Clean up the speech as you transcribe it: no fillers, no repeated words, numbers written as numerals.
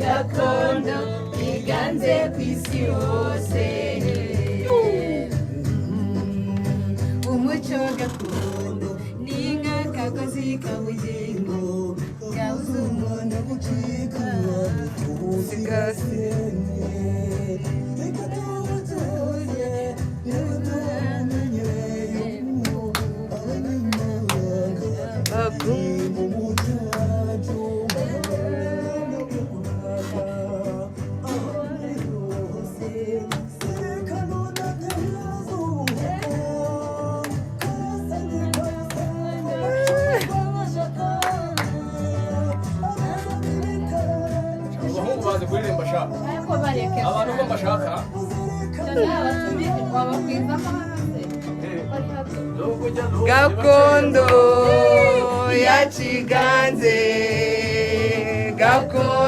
gakondo iganze ku isi hose. Umuco gakondo ni nk'akagozi k'ubugingo gahuza umuntu gucika ubusigasiye. abahungu bazi kuririmba shaka abantu ko bashaka gakondo yaciganze gakondo